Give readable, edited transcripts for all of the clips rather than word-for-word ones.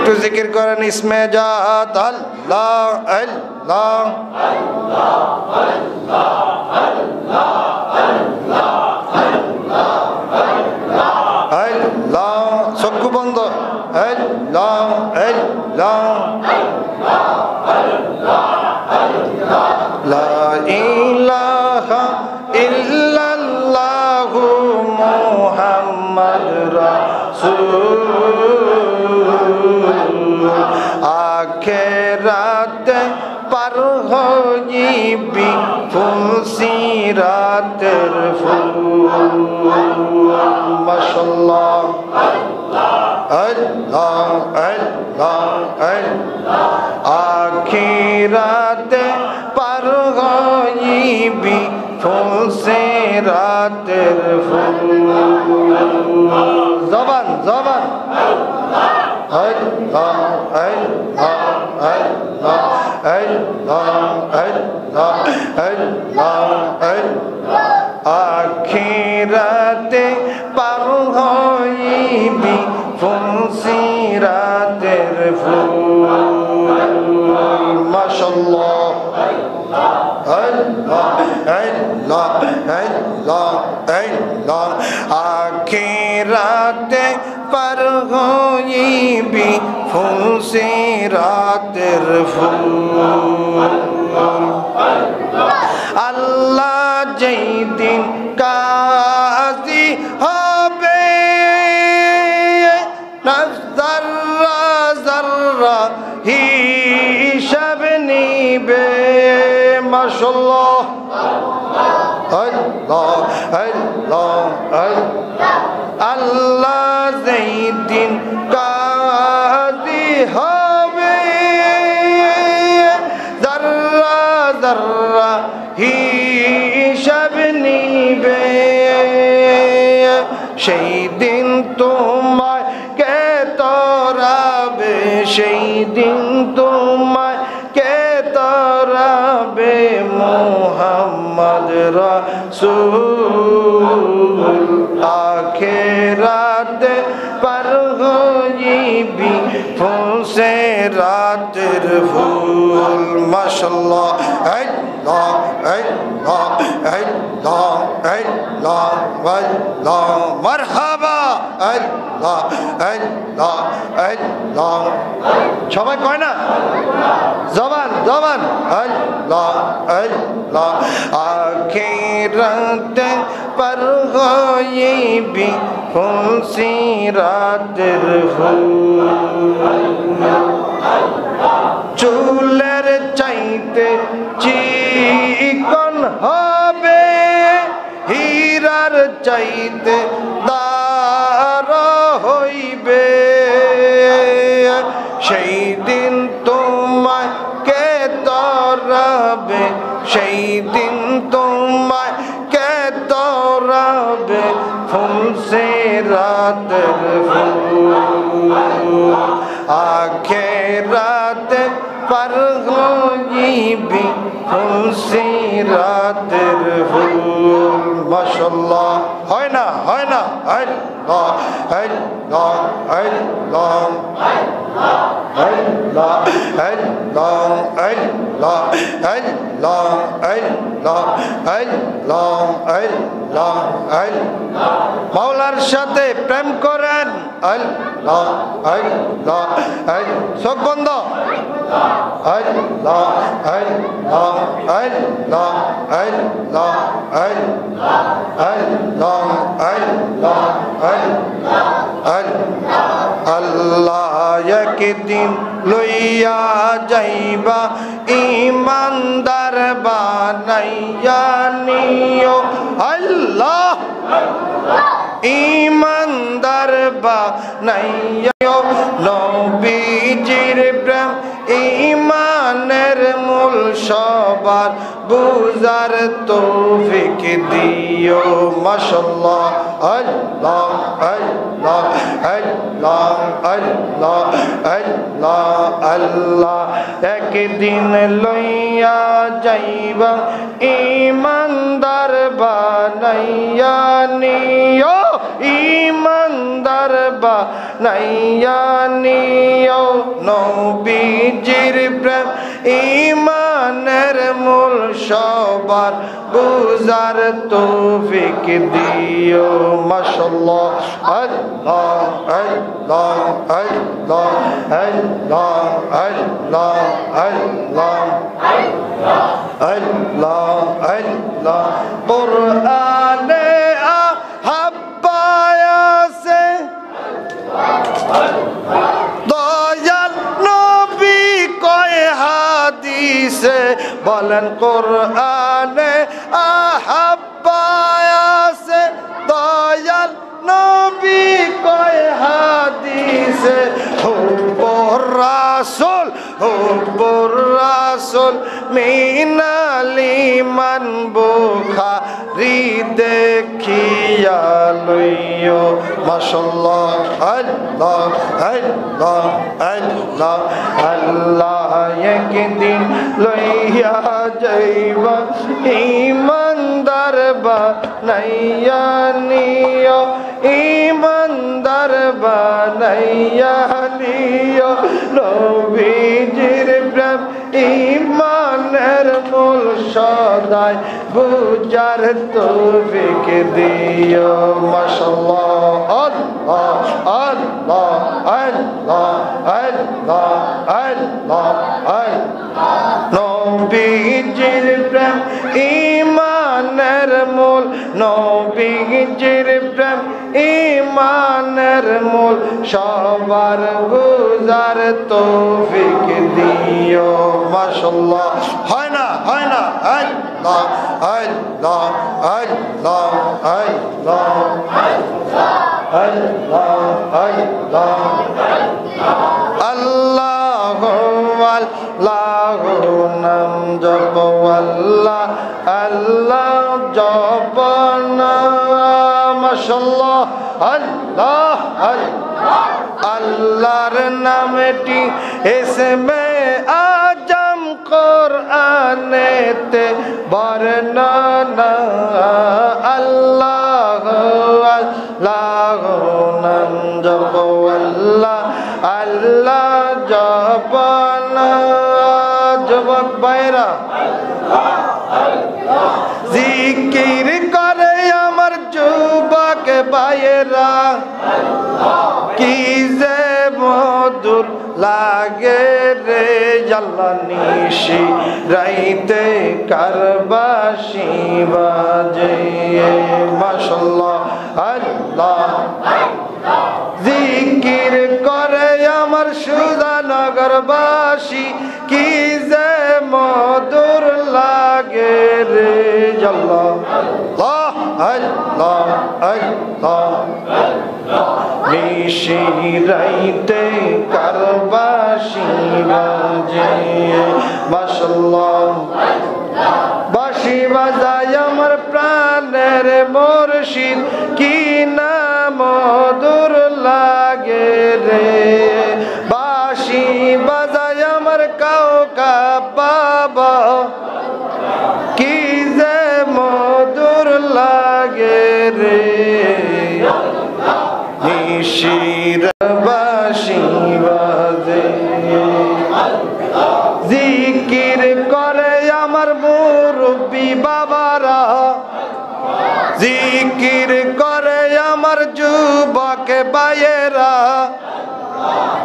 একটু জিকির করেন ইসমে জাত আল্লাহ আল্লাহ আল্লাহ চক্ষু বন্ধ আল্লাহ আল্লাহ লা ইলাহা ইল্লাল্লাহু মুহাম্মাদ রাসূল আখিরাতে পার হইবি ফুলসিরাতের ফুল মাশাআল্লাহ আল্লাহ আল্লাহ আল্লাহ আখিরাতে পার হইবি ফুলসিরাতের ফুল জবান জবান আল্লাহ আল্লাহ আল্লাহ আল্লাহ আল্লাহ আল্লাহ আল্লাহ আখিরাতে পার হইবি ফুলসিরাতের ফুল মাশাআল্লাহ আল্লাহ আল্লাহ আল্লাহ আল্লাহ আখিরাতে পার হইবি ফুলসিরাতের ফুল আল্লাহ যেই দিন কাজী হবে যাররা যাররা হিসাব নিবে মাশাআল্লাহ আল্লাহ আল্লাহ আল্লাহ যেই দিন কাজী হবে যাররা যাররা হিসাব নিবে সেই দিন তোমায় কে তরাবে সেই দিন তোমায় কে তরাবে মুহাম্মদ রাসূল আখিরাতে পার হইবি ফুলসিরাতের ফুল মাশাআল্লাহ আল্লাহ আল্লাহ আল্লাহ আল্লাহ আল্লাহ মারহাবা আল্লাহ আল্লাহ আল্লাহ সবাই কয় না জবান জবান আল্লাহ আল্লাহ আখিরাতে পার হইবি ফুলসিরাতের ফুল চুলের চাইতে চিকন হবে হীরার চাইতে দার হইবে সেই দিন তোমায় কে তরাবে সেই দিন তোমায় কে তরাবে ফুলসিরাতের ফুল আখিরাতে পার হইবি ফুলসিরাতের ফুল মাশাআল্লাহ হয় না আল্লাহ আল্লাহ আল্লাহ আল্লাহ আল্লাহ আল্লাহ আল্লাহ আল্লাহ আল্লাহ আল্লাহ আল্লাহ মাওলার সাথে প্রেম করেন আল্লাহ আল্লাহ চোখ বন্ধ আল্লাহ আল্লাহ আল্লাহ আল্লাহ আল্লাহ আল্লাহ আল্লাহ একদিন লইয়া যাইবা ইমানদার বানাইয়া নিও আল্লাহ ইমানদার বানাইয়া নবীজির প্রেম ইমানের মূল সবার বুঝার তৌফিক দিও মাশাআল্লাহ আল্লাহ আল্লাহ আল্লাহ আল্লাহ আল্লাহ আল্লাহ একদিন লইয়া যাইবা ইমানদার বানাইয়া নিও ইমানদার বানাইয়া নিও নবীজির প্রেম ঈমানের মূল সবার বুঝার তৌফিক দিও মাশাআল্লাহ আল্লাহ আল্লাহ আল্লাহ আল্লাহ আল্লাহ আল্লাহ আল্লাহ আল্লাহ কুরআনে আহাব্বায়াসে দয়াল নবী কয় হাদিসে বলেন কুরআনে আহাব্বায়াসে দয়াল নবী কয় হাদিসে হুব্বুর রাসূল মিনাল ঈমান বুখারী দেখিয়া লইও মাশাআল্লাহ আল্লাহ আল্লাহ আল্লাহ আল্লাহ একদিন লইয়া যাইবা ঈমানদার বানাইয়া নিও ঈমানদার বানাইয়া নিও নবীজির প্রেম ঈমানের মূল সদাই বুঝার তৌফিক দিও মাশাআল্লাহ আল্লাহ আল্লাহ আল্লাহ আল্লাহ আল্লাহ আল্লাহ নবীজির প্রেম ঈমানের মূল নবীজির প্রেম ঈমানের মূল সবার বুঝার তৌফিক দিও মাশাআল্লাহ হয় না আল্লাহ আল্লাহ আল্লাহ আল্লাহ আল্লাহ আল্লাহ আল্লাহ আল্লাহ নাম জপ আল্লাহ আল্লাহ জপ না মাশাআল্লাহ আল্লাহ আল্লাহ আল্লাহর নামটি ইসমে আজম কোরআনেতে বর্ণনা আল্লাহ আল্লাহ নাম জপ আল্লাহ আল্লাহ জপ না যুবক ভাইরা জিকির করে আমার যুবক ভাইরা কি যে মধুর লাগে রে আল্লাহ নিশি রাইতে কারবাসি বাজে মাশাআল্লাহ আল্লাহ জিকির করে আমার সুধানগরবাসী কি যে মধুর লাগে রে আল্লাহ আল্লাহ আল্লাহ নিশি রাইতে কারবাসি বাজে মাশাআল্লাহ বাঁশি বাজায় আমার প্রাণের মুর্শিদ কি না মধুর লাগে রে বাঁশি বাজায় আমার কাউকা বাবা কি যে মধুর লাগে রে নিশির বাঁশি বাজে জিকির করে আমার মুরব্বি বাবারা জিকির করে আমার যুবক ভাইয়েরা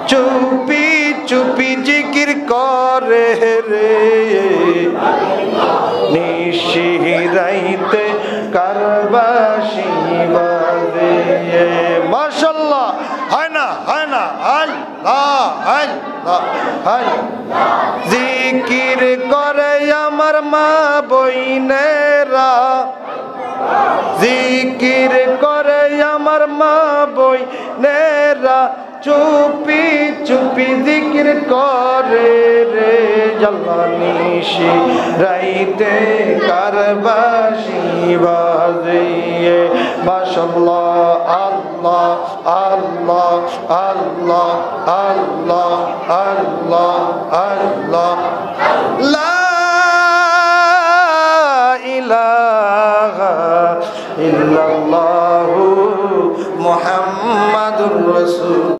চুপি চুপি জিকির করে রে নিশি রাইতে কারবাসি বাজে মাশাআল্লাহ হয় না আল্লাহ আল্লাহ আল্লাহ জিকির করে আমার মা বইনেরা জিকির করে আমার মা বইনেরা চুপি চুপি জিকির করে রে আল্লাহ নিশি রাইতে কারবাসি বাজে মাশাআল্লাহ আল্লাহ আল্লাহ আল্লাহ আল্লাহ আল্লাহ আল্লাহ লা ইলাহা ইল্লাল্লাহু মুহাম্মাদুর রাসূল